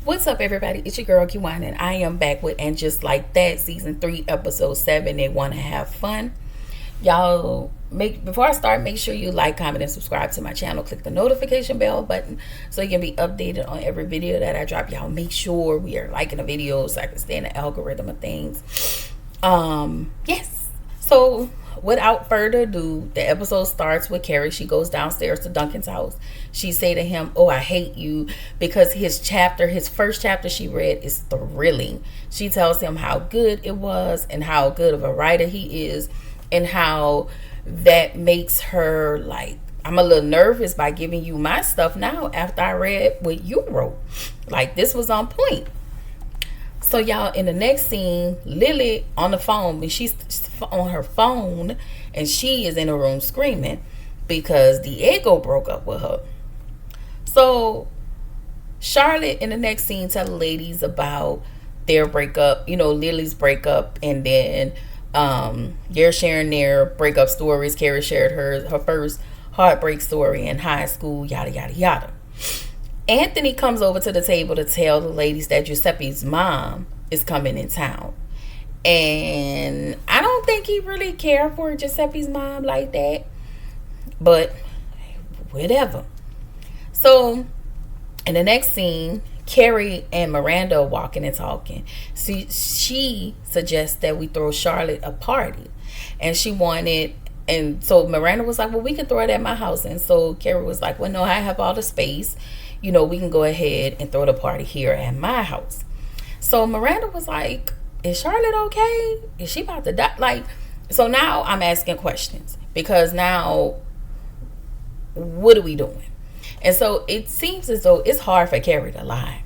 What's up, everybody? It's your girl Kiwan, and I am back with And Just Like That, season 3, episode 7. They want to have fun. Y'all, before I start, make sure you like, comment, and subscribe to my channel. Click the notification bell button so you can be updated on every video that I drop. Y'all make sure we are liking the videos so I can stay in the algorithm of things. Yes. So without further ado, the episode starts with Carrie. She goes downstairs to Duncan's house. She say to him, "Oh, I hate you," because his first chapter she read is thrilling. She tells him how good it was and how good of a writer he is, and how that makes her like, "I'm a little nervous by giving you my stuff now after I read what you wrote. Like, this was on point." So y'all, in the next scene, Lily on the phone, and she's on her phone, and she is in a room screaming because Diego broke up with her. So Charlotte in the next scene tell the ladies about their breakup, Lily's breakup, and then they're sharing their breakup stories. Carrie shared her first heartbreak story in high school, yada yada yada. Anthony comes over to the table to tell the ladies that Giuseppe's mom is coming in town. And I don't think he really cared for Giuseppe's mom like that. But whatever. So in the next scene, Carrie and Miranda are walking and talking. She suggests that we throw Charlotte a party. And so Miranda was like, "Well, we can throw it at my house." And so Carrie was like, "Well, no, I have all the space. We can go ahead and throw the party here at my house." So Miranda was like, "Is Charlotte okay? Is she about to die?" Like, so now I'm asking questions, because now what are we doing? And so it seems as though it's hard for Carrie to lie.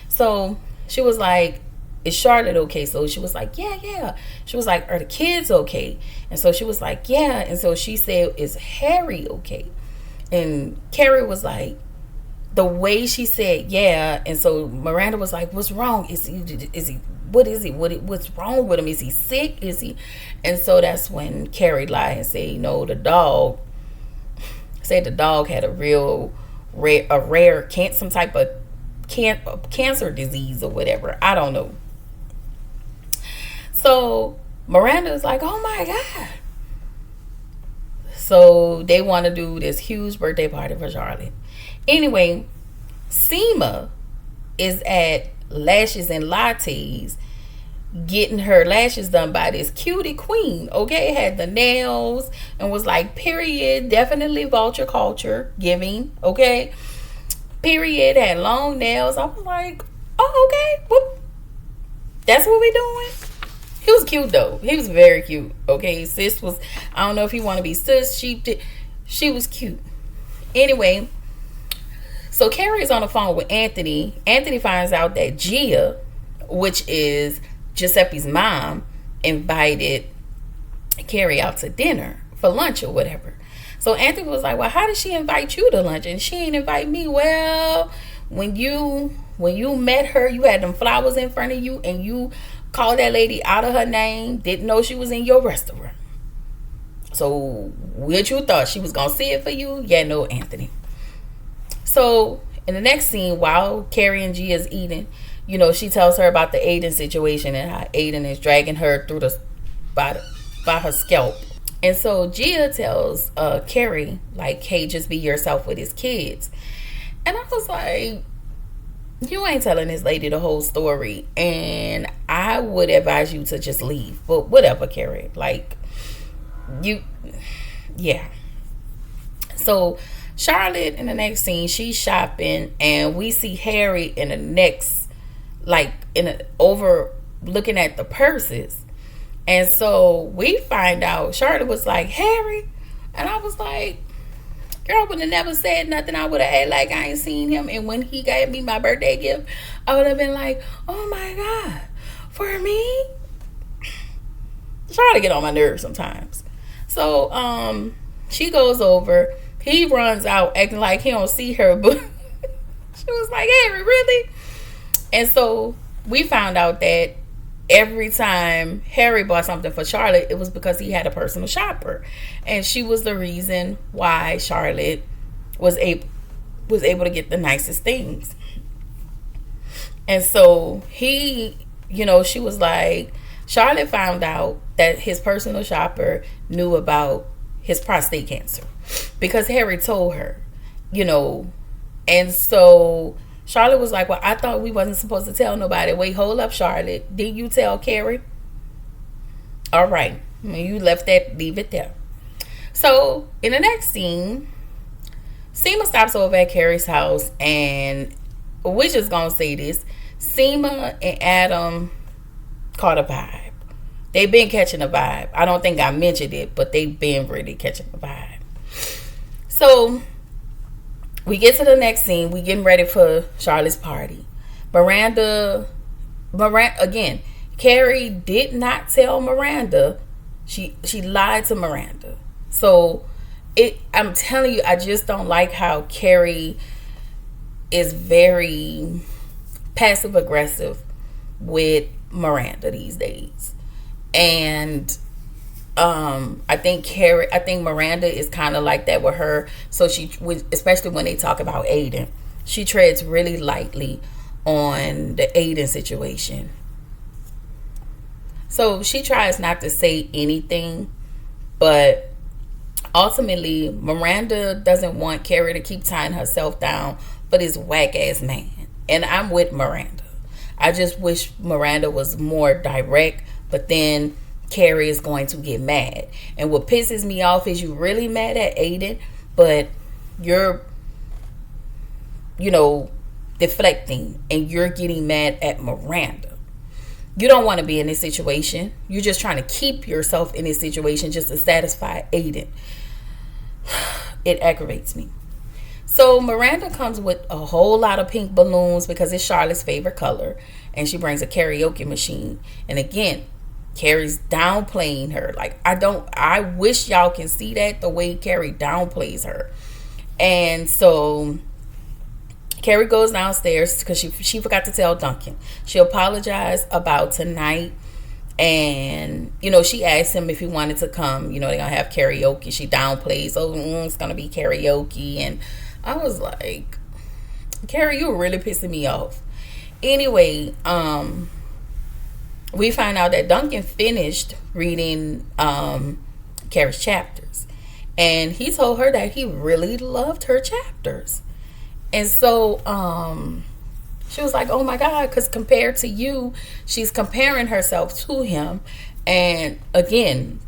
So she was like, "Is Charlotte okay?" So she was like, yeah. She was like, "Are the kids okay?" And so she was like, "Yeah." And so she said, "Is Harry okay?" And Carrie was like, the way she said yeah, and so Miranda was like, "What's wrong? Is he what is he? What's wrong with him? Is he sick? Is he?" And so that's when Carrie lied and said, the dog had a rare some type of cancer disease or whatever. I don't know. So Miranda is like, "Oh my God." So they want to do this huge birthday party for Charlotte. Anyway, Seema is at Lashes and Lattes getting her lashes done by this cutie queen. Okay, had the nails and was like, period, definitely vulture culture giving. Okay, period, had long nails. I was like, oh, okay, well, that's what we doing. He was cute though. He was very cute. Okay, sis was, I don't know if he want to be sis. She was cute. Anyway, so Carrie is on the phone with Anthony. Anthony finds out that Gia, which is Giuseppe's mom, invited Carrie out to dinner for lunch or whatever. So Anthony was like, "Well, how did she invite you to lunch and she ain't invite me?" "Well, when you met her, you had them flowers in front of you and you called that lady out of her name, didn't know she was in your restaurant. So what you thought, she was gonna see it for you?" "Yeah, no, Anthony." So in the next scene, while Carrie and Gia is eating, she tells her about the Aiden situation and how Aiden is dragging her through by her scalp. And so Gia tells Carrie, like, "Hey, just be yourself with his kids." And I was like, you ain't telling this lady the whole story, and I would advise you to just leave. But whatever, Carrie. Like, yeah. So Charlotte in the next scene, she's shopping, and we see Harry in the next, like, looking at the purses. And so we find out Charlotte was like, "Harry," and I was like, girl, would have never said nothing. I would have acted like I ain't seen him. And when he gave me my birthday gift, I would have been like, "Oh my God, for me?" Try to get on my nerves sometimes. So she goes over. He runs out acting like he don't see her, but she was like, "Harry, really?" And so we found out that every time Harry bought something for Charlotte, it was because he had a personal shopper, and she was the reason why Charlotte was able to get the nicest things. And so she was like, Charlotte found out that his personal shopper knew about his prostate cancer because Harry told her, you know. And so Charlotte was like, well, I thought we wasn't supposed to tell nobody. Wait, hold up, Charlotte. Did you tell Carrie? All right. You left that, leave it there. So in the next scene, Seema stops over at Carrie's house, and we're just going to say this. Seema and Adam caught a vibe. They've been catching a vibe. I don't think I mentioned it, but they've been really catching a vibe. So we get to the next scene. We getting ready for Charlotte's party. Miranda, again, Carrie did not tell Miranda. She lied to Miranda. So I'm telling you, I just don't like how Carrie is very passive aggressive with Miranda these days. And I think Miranda is kind of like that with her. So especially when they talk about Aiden, she treads really lightly on the Aiden situation. So she tries not to say anything, but ultimately Miranda doesn't want Carrie to keep tying herself down for this whack ass man. And I'm with Miranda. I just wish Miranda was more direct, but then Carrie is going to get mad. And what pisses me off is you really mad at Aiden, but you're, deflecting and you're getting mad at Miranda. You don't want to be in this situation. You're just trying to keep yourself in this situation just to satisfy Aiden. It aggravates me. So Miranda comes with a whole lot of pink balloons because it's Charlotte's favorite color. And she brings a karaoke machine. And again, Carrie's downplaying her. Like, I wish y'all can see that, the way Carrie downplays her. And so Carrie goes downstairs because she forgot to tell Duncan. She apologized about tonight. And, she asked him if he wanted to come. They're going to have karaoke. She downplays, it's going to be karaoke. And I was like, Carrie, you were really pissing me off. Anyway, we find out that Duncan finished reading Carrie's chapters. And he told her that he really loved her chapters. And so she was like, oh my God, because compared to you, she's comparing herself to him. And again,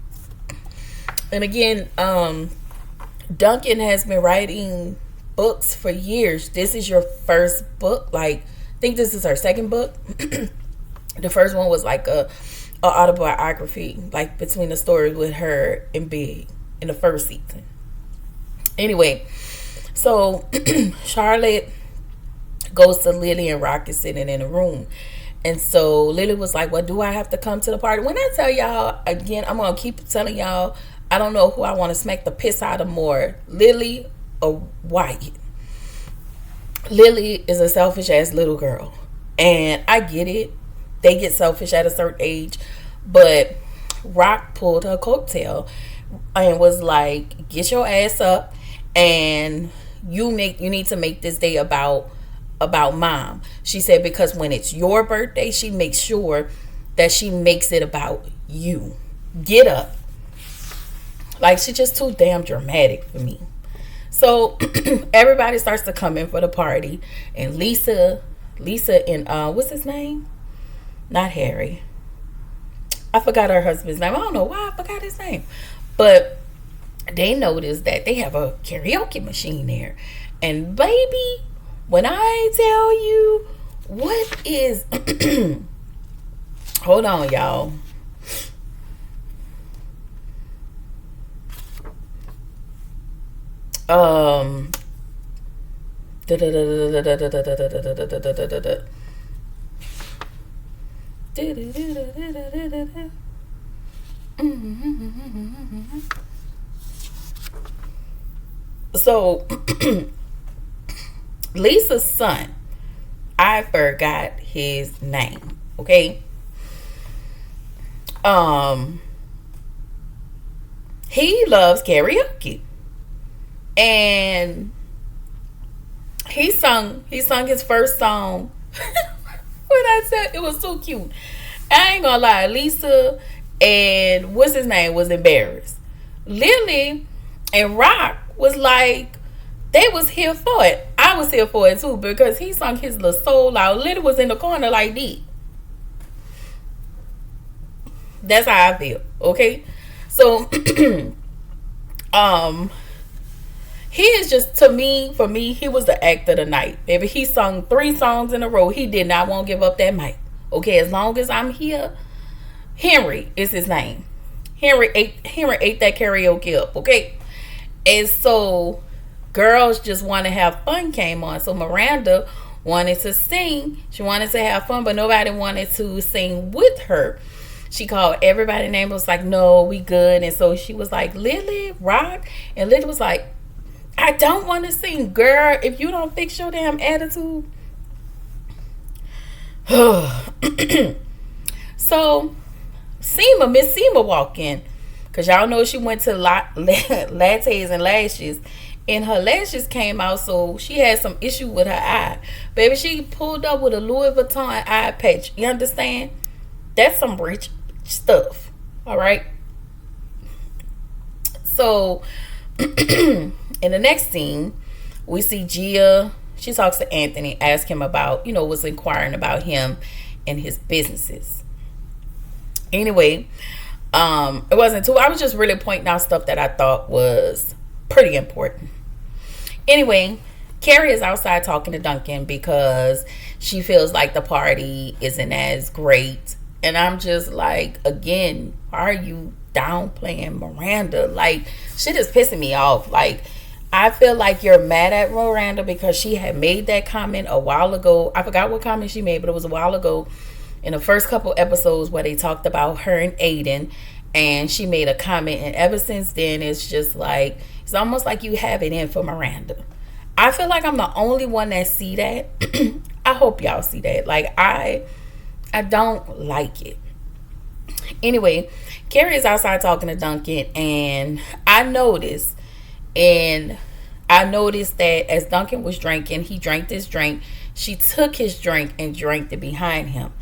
Duncan has been writing books for years. This is your first book. Like, I think this is her second book. The first one was like a autobiography, like between the stories with her and Big in the first season. Anyway, so Charlotte goes to Lily, and Rock is sitting in a room. And so Lily was like, well, do I have to come to the party? When I tell y'all, again, I'm going to keep telling y'all, I don't know who I want to smack the piss out of more, Lily or Wyatt. Lily is a selfish ass little girl. And I get it. They get selfish at a certain age. But Rock pulled her coattail and was like, get your ass up, and you need to make this day about Mom. She said, because when it's your birthday, she makes sure that she makes it about you. Get up. Like, she's just too damn dramatic for me. So everybody starts to come in for the party, and Lisa and what's his name? Not Harry. I forgot her husband's name. I don't know why I forgot his name. But they noticed that they have a karaoke machine there. And baby, when I tell you what is hold on, y'all. So Lisa's son, I forgot his name, okay? He loves karaoke. And he sung his first song I said it was so cute. I ain't gonna lie, Lisa and what's his name was embarrassed. Lily and Rock was like, they was here for it. I was here for it too because he sung his little soul out. Lily was in the corner like this. That's how I feel. Okay, so he is just, to me, for me, he was the act of the night. Baby, he sung 3 songs in a row. He did not want to give up that mic. Okay, as long as I'm here, Henry is his name. Henry ate that karaoke up. Okay, and so Girls Just Want to Have Fun came on. So Miranda wanted to sing. She wanted to have fun, but nobody wanted to sing with her. She called everybody name, was like, no, we good. And so she was like, Lily, Rock. And Lily was like, I don't want to sing, girl. If you don't fix your damn attitude. So Miss Seema walk in. Because y'all know she went to lattes and lashes. And her lashes came out, so she had some issue with her eye. Baby, she pulled up with a Louis Vuitton eye patch. You understand? That's some rich stuff. All right? So, in the next scene, we see Gia. She talks to Anthony, asks him about, was inquiring about him and his businesses. Anyway, it wasn't too, I was just really pointing out stuff that I thought was pretty important. Anyway, Carrie is outside talking to Duncan because she feels like the party isn't as great. And I'm just like, again, why are you downplaying Miranda? Like, shit is pissing me off. Like, I feel like you're mad at Miranda because she had made that comment a while ago. I forgot what comment she made, but it was a while ago in the first couple episodes where they talked about her and Aiden. And she made a comment, and ever since then, it's just like, it's almost like you have it in for Miranda. I feel like I'm the only one that see that. I hope y'all see that. Like, I don't like it. Anyway, Carrie is outside talking to Duncan, and I noticed that as Duncan was drinking, he drank this drink. She took his drink and drank it behind him.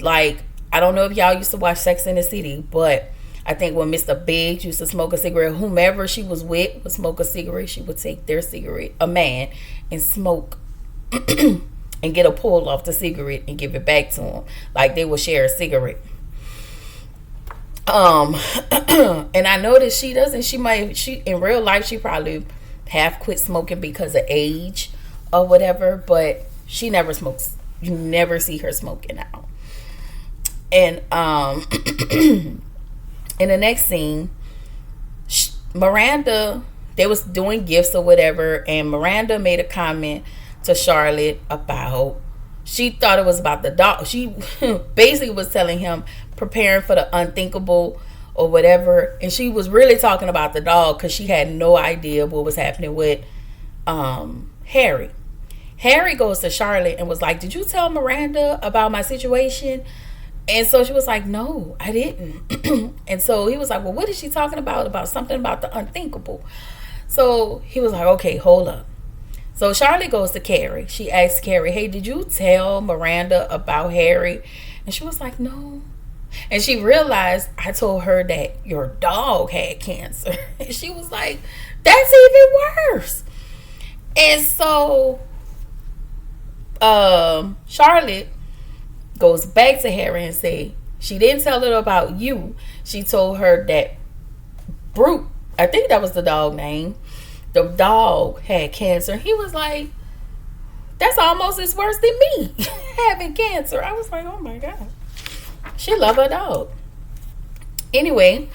Like, I don't know if y'all used to watch Sex and the City, but I think when Mr. Biggs used to smoke a cigarette, whomever she was with would smoke a cigarette, she would take their cigarette, a man, and smoke and get a pull off the cigarette and give it back to him. Like they would share a cigarette. And I noticed she doesn't, she in real life, she probably half quit smoking because of age or whatever, but she never smokes. You never see her smoking now. And, in the next scene, Miranda, they was doing gifts or whatever, and Miranda made a comment to Charlotte about, she thought it was about the dog. She basically was telling him, preparing for the unthinkable or whatever, and she was really talking about the dog because she had no idea what was happening with Harry. Harry goes to Charlotte and was like, did you tell Miranda about my situation? And so she was like, no, I didn't. And so he was like, well, what is she talking about? About something about the unthinkable. So he was like, okay, hold up. So Charlotte goes to Carrie. She asks Carrie, hey, did you tell Miranda about Harry? And she was like, no. And she realized I told her that your dog had cancer. And she was like, that's even worse. And so Charlotte goes back to Harry and say, she didn't tell her about you. She told her that Brute, I think that was the dog name, the dog had cancer. He was like, that's almost as worse than me having cancer. I was like, oh my God. She loved her dog. Anyway,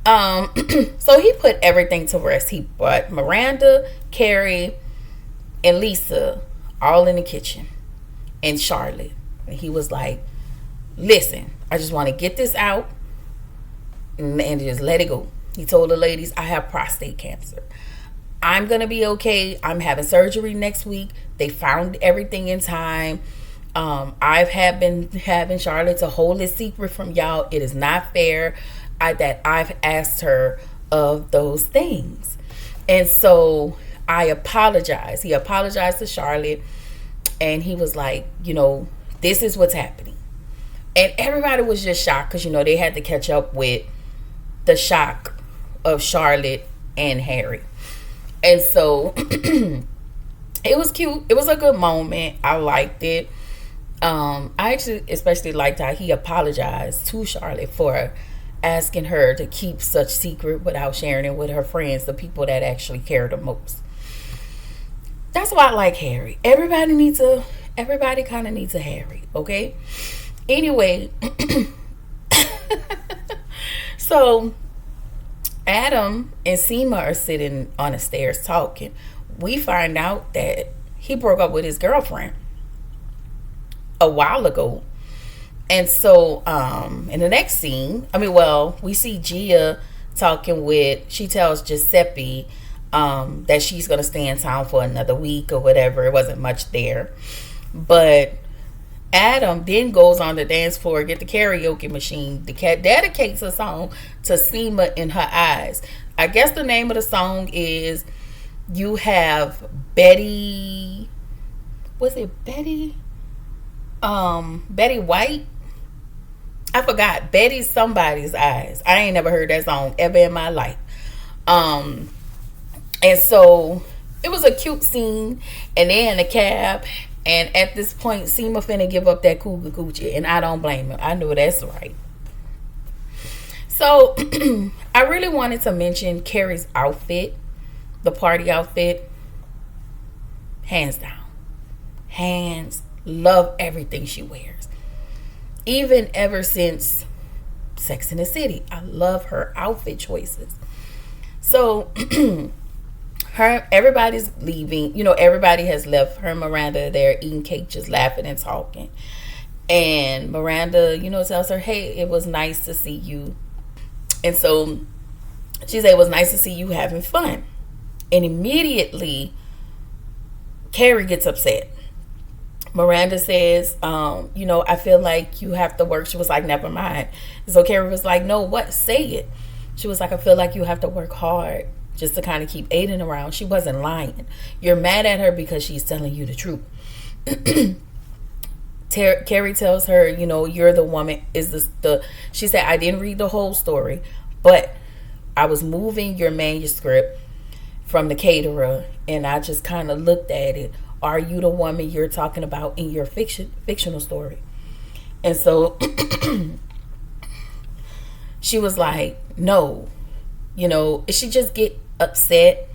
so he put everything to rest. He brought Miranda, Carrie, and Lisa all in the kitchen, and Charlotte. And he was like, listen, I just want to get this out and just let it go. He told the ladies, I have prostate cancer. I'm going to be okay. I'm having surgery next week. They found everything in time. I've been having Charlotte to hold this secret from y'all. It is not fair that I've asked her of those things. And so I apologize. He apologized to Charlotte, and he was like, This is what's happening. And everybody was just shocked because, they had to catch up with the shock of Charlotte and Harry. And so it was cute. It was a good moment. I liked it. I actually especially liked how he apologized to Charlotte for asking her to keep such secret without sharing it with her friends, the people that actually care the most. That's why I like Harry. Everybody kind of needs a Harry, okay? Anyway, so Adam and Seema are sitting on the stairs talking. We find out that he broke up with his girlfriend a while ago. And so in the next scene, we see Gia she tells Giuseppe that she's going to stay in town for another week or whatever. It wasn't much there. But Adam then goes on the dance floor, get the karaoke machine, dedicates a song to Seema in Her Eyes. I guess the name of the song is You Have Betty. Was it Betty? Betty White? I forgot. Betty Somebody's Eyes. I ain't never heard that song ever in my life. And so it was a cute scene. And they're in a cab. And at this point, Seema finna give up that cougar coochie. And I don't blame him. I know that's right. So I really wanted to mention Carrie's outfit. The party outfit. Hands down. Love everything she wears. Even ever since Sex in the City. I love her outfit choices. So everybody's leaving. Everybody has left. Her and Miranda there eating cake, just laughing and talking. And Miranda, tells her, hey, it was nice to see you. And so she said, it was nice to see you having fun. And immediately Carrie gets upset. Miranda says, I feel like you have to work. She was like, never mind. So Carrie was like, no, what? Say it. She was like, I feel like you have to work hard just to kind of keep Aiden around. She wasn't lying. You're mad at her because she's telling you the truth. Carrie tells her, you're the woman. She said, I didn't read the whole story, but I was moving your manuscript from the caterer and I just kind of looked at it. Are you the woman you're talking about in your fictional story? And so she was like, no. She just get upset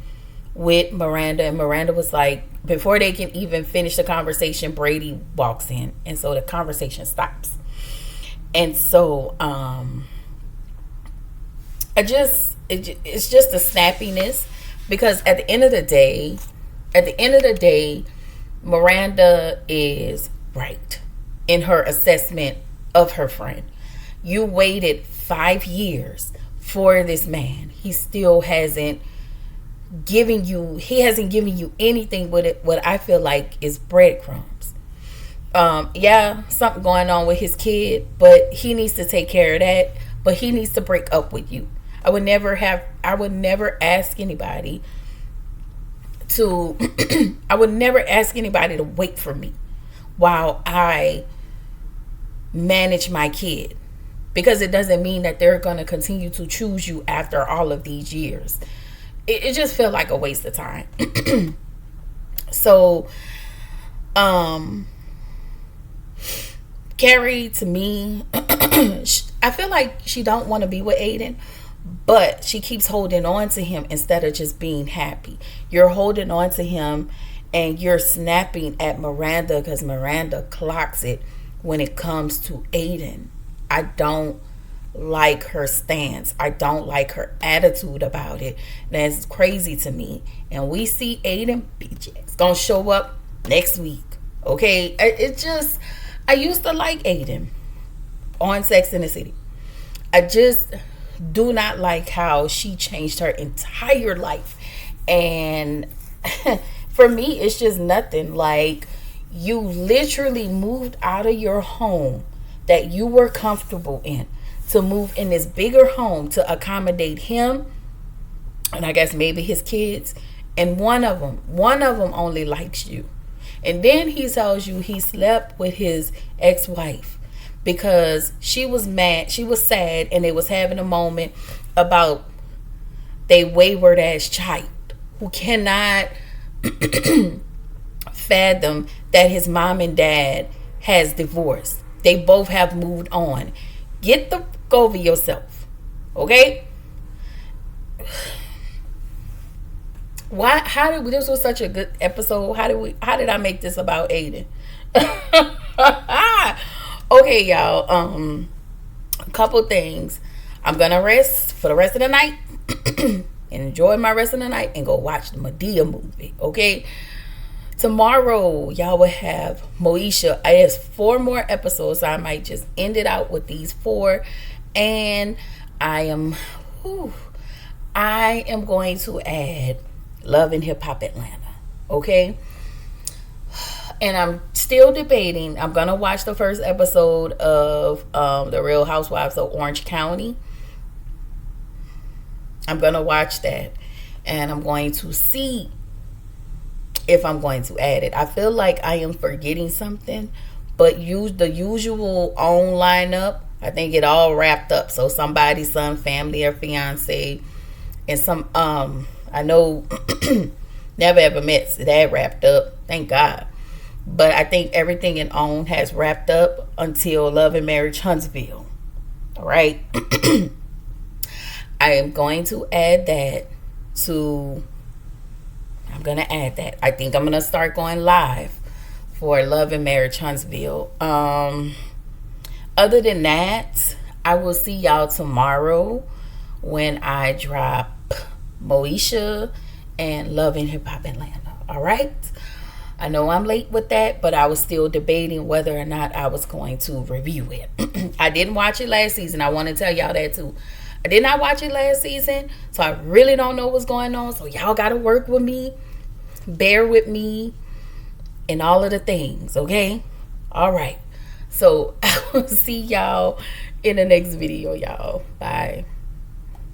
with Miranda. And Miranda was like, before they can even finish the conversation, Brady walks in. And so the conversation stops. And so it's just a snappiness. Because at the end of the day, Miranda is right in her assessment of her friend. You waited 5 years for this man. He still hasn't given you anything with it, what I feel like is breadcrumbs. Something going on with his kid, but he needs to take care of that. But he needs to break up with you. I would never ask anybody to wait for me while I manage my kid, because it doesn't mean that they're going to continue to choose you after all of these years. It just felt like a waste of time. So Carrie, to me, I feel like she don't want to be with Aiden, but she keeps holding on to him instead of just being happy. You're holding on to him and you're snapping at Miranda because Miranda clocks it when it comes to Aiden. I don't like her stance. I don't like her attitude about it. That's crazy to me. And we see Aiden, it's gonna show up next week. Okay? I used to like Aiden on Sex in the City. I just do not like how she changed her entire life. And for me, it's just nothing. Like, you literally moved out of your home that you were comfortable in to move in this bigger home to accommodate him and I guess maybe his kids. And one of them only likes you. And then he tells you he slept with his ex-wife because she was mad, she was sad, and they was having a moment about they wayward ass child who cannot fathom that his mom and dad has divorced. They both have moved on. Get the go over yourself. Okay? Why how did this was such a good episode? How did I make this about Aiden? Okay, y'all. A couple things. I'm gonna rest for the rest of the night and enjoy my rest of the night and go watch the Madea movie. Okay. Tomorrow, y'all will have Moesha. I have 4 more episodes. So I might just end it out with these 4. And I am going to add Love and Hip Hop Atlanta. Okay? And I'm still debating. I'm going to watch the first episode of The Real Housewives of Orange County. I'm going to watch that. And I'm going to see if I'm going to add it. I feel like I am forgetting something, but use the usual OWN lineup. I think it all wrapped up. So somebody's son, family, or fiance, and some I know Never Ever Met, that wrapped up. Thank God. But I think everything in OWN has wrapped up until Love and Marriage Huntsville. All right. I am going to add that to. I'm going to add that. I think I'm going to start going live for Love and Marriage Huntsville. Other than that, I will see y'all tomorrow when I drop Moesha and Love and Hip Hop Atlanta. All right? I know I'm late with that, but I was still debating whether or not I was going to review it. I didn't watch it last season. I want to tell y'all that too. I did not watch it last season, so I really don't know what's going on. So y'all got to work with me, bear with me, and all of the things, okay? All right. So I will see y'all in the next video, y'all. Bye.